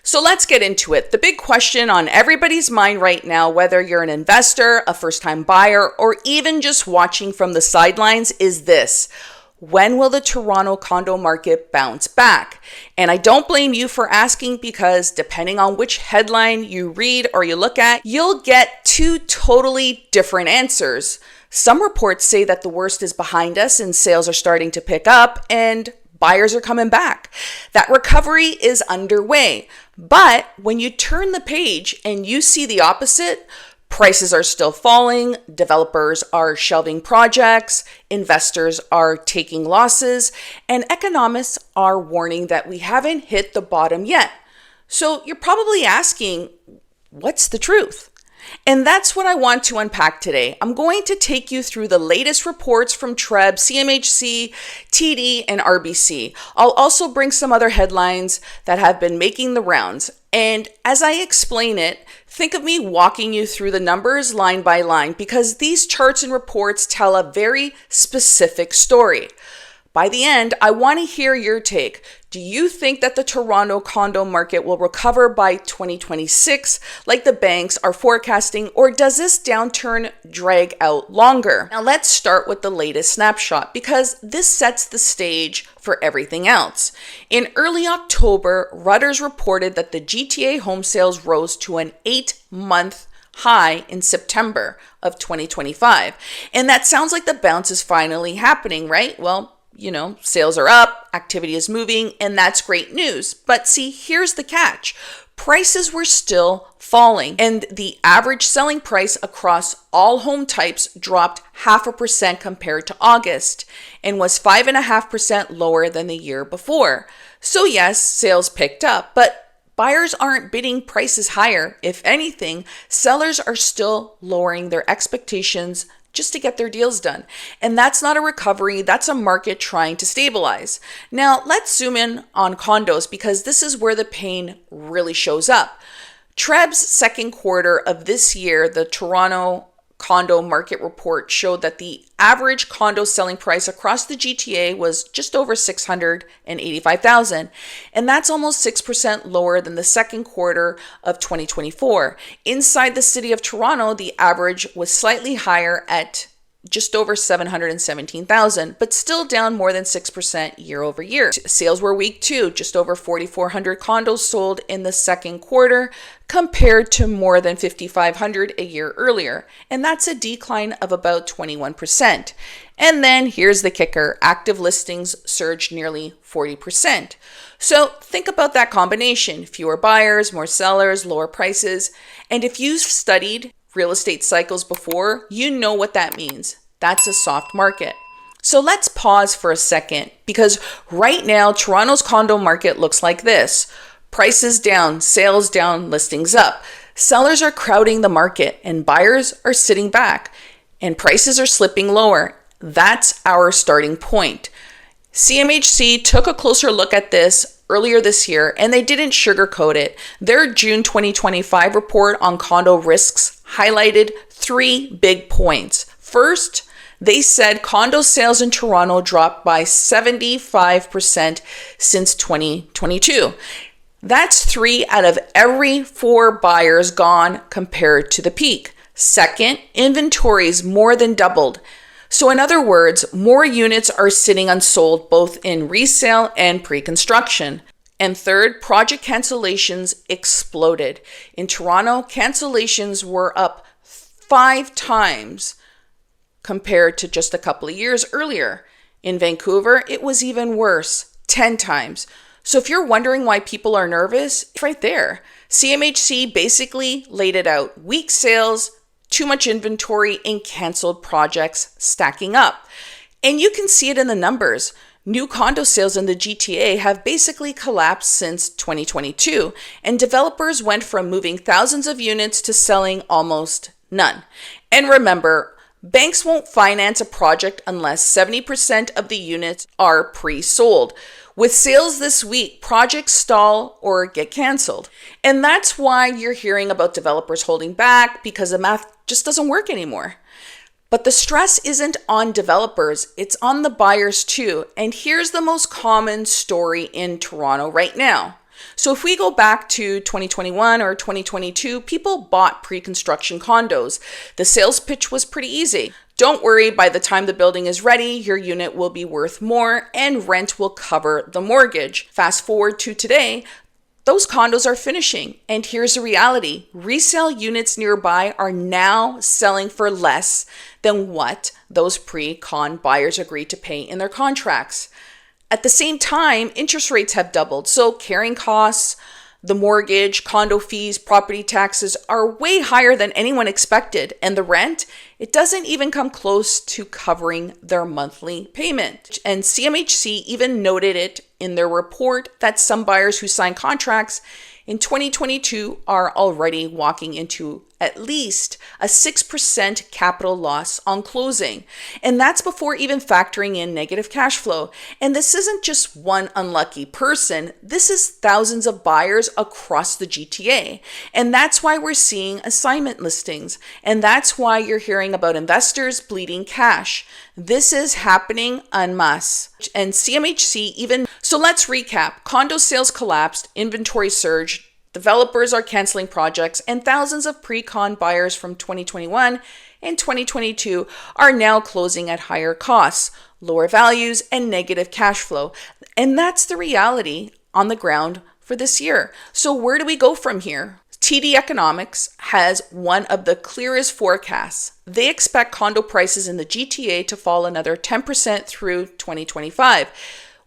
So let's get into it. The big question on everybody's mind right now, whether you're an investor, a first-time buyer, or even just watching from the sidelines, is this: when will the Toronto condo market bounce back? And I don't blame you for asking, because depending on which headline you read or you look at, you'll get two totally different answers. Some reports say that the worst is behind us and sales are starting to pick up and buyers are coming back. That recovery is underway. But when you turn the page and you see the opposite, prices are still falling, developers are shelving projects, investors are taking losses, and economists are warning that we haven't hit the bottom yet. So you're probably asking, what's the truth? And that's what I want to unpack today. I'm going to take you through the latest reports from TRREB, CMHC, TD, and RBC. I'll also bring some other headlines that have been making the rounds. And as I explain it, think of me walking you through the numbers line by line, because these charts and reports tell a very specific story. By the end, I want to hear your take. Do you think that the Toronto condo market will recover by 2026 like the banks are forecasting, or does this downturn drag out longer? Now let's start with the latest snapshot, because this sets the stage for everything else. In early October, Reuters reported that the GTA home sales rose to an 8-month high in September of 2025. And that sounds like the bounce is finally happening, right? Well, sales are up, activity is moving, and that's great news. But see, here's the catch. Prices were still falling, and the average selling price across all home types dropped 0.5% compared to August and was 5.5% lower than the year before. So yes, sales picked up, but buyers aren't bidding prices higher. If anything, sellers are still lowering their expectations just to get their deals done. And that's not a recovery, that's a market trying to stabilize. Now, let's zoom in on condos, because this is where the pain really shows up. TRREB's second quarter of this year, the Toronto condo market report, showed that the average condo selling price across the GTA was just over $685,000, and that's almost 6% lower than the second quarter of 2024. Inside the city of Toronto, the average was slightly higher at just over $717,000, but still down more than 6% year over year. Sales were weak too, just over 4,400 condos sold in the second quarter compared to more than 5,500 a year earlier. And that's a decline of about 21%. And then here's the kicker: active listings surged nearly 40%. So think about that combination: fewer buyers, more sellers, lower prices. And if you've studied real estate cycles before, you know what that means. That's a soft market. So let's pause for a second, because right now Toronto's condo market looks like this: prices down, sales down, listings up. Sellers are crowding the market and buyers are sitting back, and prices are slipping lower. That's our starting point. CMHC took a closer look at this earlier this year, and they didn't sugarcoat it. Their June 2025 report on condo risks highlighted 3 big points. First, they said condo sales in Toronto dropped by 75% since 2022. That's 3 out of every 4 buyers gone compared to the peak. Second, inventories more than doubled. So in other words, more units are sitting unsold both in resale and pre-construction. And third, project cancellations exploded. In Toronto, cancellations were up 5 times compared to just a couple of years earlier. In Vancouver, it was even worse, 10 times. So if you're wondering why people are nervous, it's right there. CMHC basically laid it out: weak sales, too much inventory, and canceled projects stacking up. And you can see it in the numbers. New condo sales in the GTA have basically collapsed since 2022, and developers went from moving thousands of units to selling almost none. And remember, banks won't finance a project unless 70% of the units are pre-sold. With sales this week, projects stall or get canceled. And that's why you're hearing about developers holding back, because the math just doesn't work anymore. But the stress isn't on developers, it's on the buyers too. And here's the most common story in Toronto right now. So if we go back to 2021 or 2022, people bought pre-construction condos. The sales pitch was pretty easy. Don't worry, by the time the building is ready, your unit will be worth more and rent will cover the mortgage. Fast forward to today, those condos are finishing. And here's the reality. Resale units nearby are now selling for less than what those pre-con buyers agreed to pay in their contracts. At the same time, interest rates have doubled. So carrying costs, the mortgage, condo fees, property taxes are way higher than anyone expected. And the rent, it doesn't even come close to covering their monthly payment. And CMHC even noted it in their report that some buyers who sign contracts in 2022 are already walking into at least a 6% capital loss on closing. And that's before even factoring in negative cash flow. And this isn't just one unlucky person. This is thousands of buyers across the GTA. And that's why we're seeing assignment listings. And that's why you're hearing about investors bleeding cash. This is happening en masse. And CMHC even... So let's recap. Condo sales collapsed, inventory surged, developers are canceling projects, and thousands of pre-con buyers from 2021 and 2022 are now closing at higher costs, lower values, and negative cash flow. And that's the reality on the ground for this year. So where do we go from here? TD Economics has one of the clearest forecasts. They expect condo prices in the GTA to fall another 10% through 2025.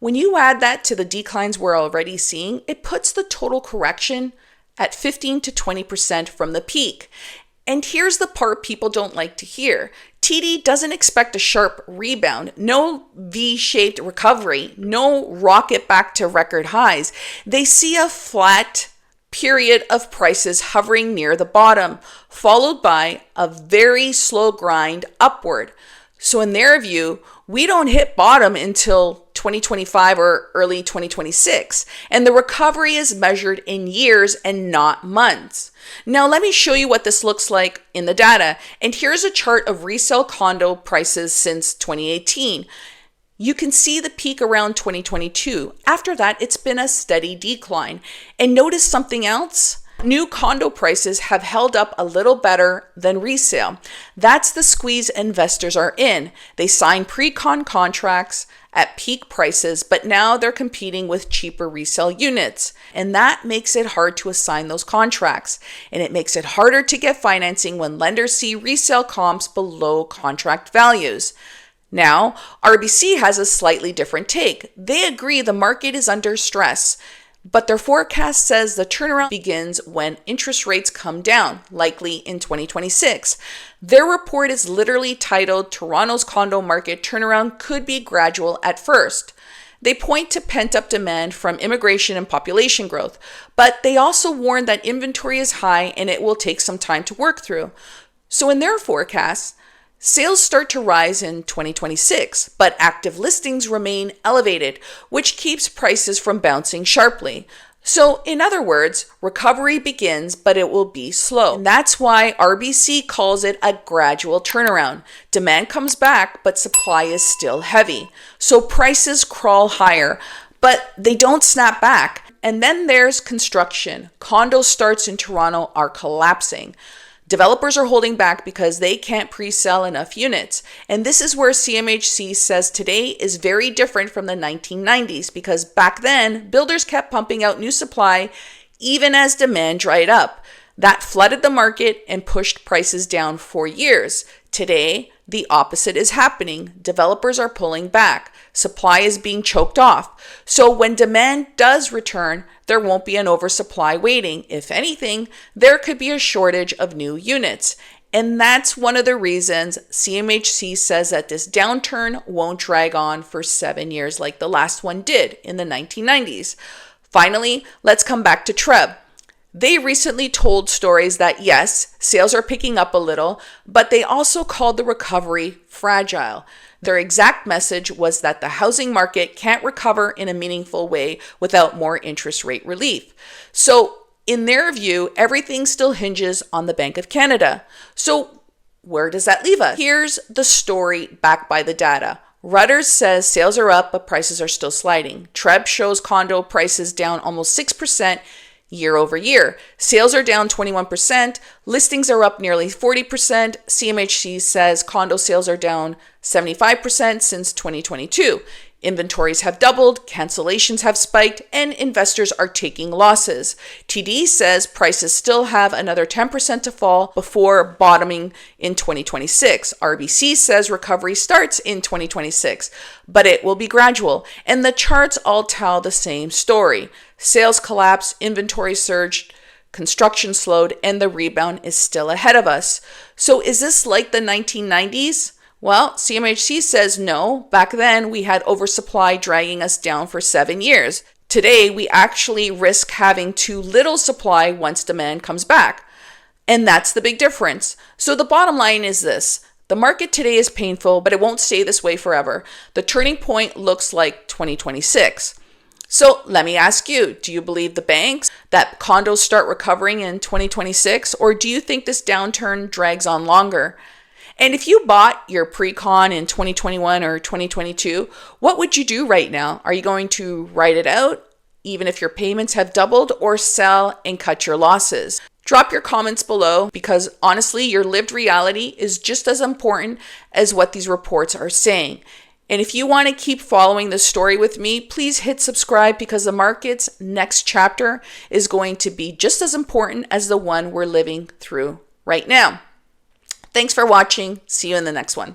When you add that to the declines we're already seeing, it puts the total correction at 15 to 20% from the peak. And here's the part people don't like to hear. TD doesn't expect a sharp rebound, no V-shaped recovery, no rocket back to record highs. They see a flat period of prices hovering near the bottom, followed by a very slow grind upward. So in their view, we don't hit bottom until 2025 or early 2026, and the recovery is measured in years and not months. Now let me show you what this looks like in the data, and here's a chart of resale condo prices since 2018. You can see the peak around 2022. After that, it's been a steady decline. And notice something else? New condo prices have held up a little better than resale. That's the squeeze investors are in. They sign pre-con contracts at peak prices, but now they're competing with cheaper resale units. And that makes it hard to assign those contracts. And it makes it harder to get financing when lenders see resale comps below contract values. Now, RBC has a slightly different take. They agree the market is under stress, but their forecast says the turnaround begins when interest rates come down, likely in 2026. Their report is literally titled, "Toronto's condo market turnaround could be gradual at first." They point to pent-up demand from immigration and population growth, but they also warn that inventory is high and it will take some time to work through. So in their forecast, sales start to rise in 2026, but active listings remain elevated, which keeps prices from bouncing sharply. So in other words, recovery begins, but it will be slow. And that's why RBC calls it a gradual turnaround. Demand comes back, but supply is still heavy. So prices crawl higher, but they don't snap back. And then there's construction. Condo starts in Toronto are collapsing. Developers are holding back because they can't pre-sell enough units. And this is where CMHC says today is very different from the 1990s, because back then, builders kept pumping out new supply even as demand dried up. That flooded the market and pushed prices down for years. Today, the opposite is happening. Developers are pulling back. Supply is being choked off. So when demand does return, there won't be an oversupply waiting. If anything, there could be a shortage of new units. And that's one of the reasons CMHC says that this downturn won't drag on for 7 years like the last one did in the 1990s. Finally, let's come back to TRREB. They recently told stories that yes, sales are picking up a little, but they also called the recovery fragile. Their exact message was that the housing market can't recover in a meaningful way without more interest rate relief. So in their view, everything still hinges on the Bank of Canada. So where does that leave us? Here's the story backed by the data. Reuters says sales are up, but prices are still sliding. TRREB shows condo prices down almost 6% year over year. Sales are down 21%. Listings are up nearly 40%. CMHC says condo sales are down 75% since 2022. Inventories have doubled, cancellations have spiked, and investors are taking losses. TD says prices still have another 10% to fall before bottoming in 2026. RBC says recovery starts in 2026, but it will be gradual. And the charts all tell the same story. Sales collapsed, inventory surged, construction slowed, and the rebound is still ahead of us. So is this like the 1990s? Well, CMHC says no. Back then, we had oversupply dragging us down for 7 years. Today, we actually risk having too little supply once demand comes back. And that's the big difference. So the bottom line is this. The market today is painful, but it won't stay this way forever. The turning point looks like 2026. So let me ask you, do you believe the banks that condos start recovering in 2026, or do you think this downturn drags on longer? And if you bought your pre-con in 2021 or 2022, what would you do right now? Are you going to write it out, even if your payments have doubled, or sell and cut your losses? Drop your comments below, because honestly, your lived reality is just as important as what these reports are saying. And if you want to keep following this story with me, please hit subscribe, because the market's next chapter is going to be just as important as the one we're living through right now. Thanks for watching. See you in the next one.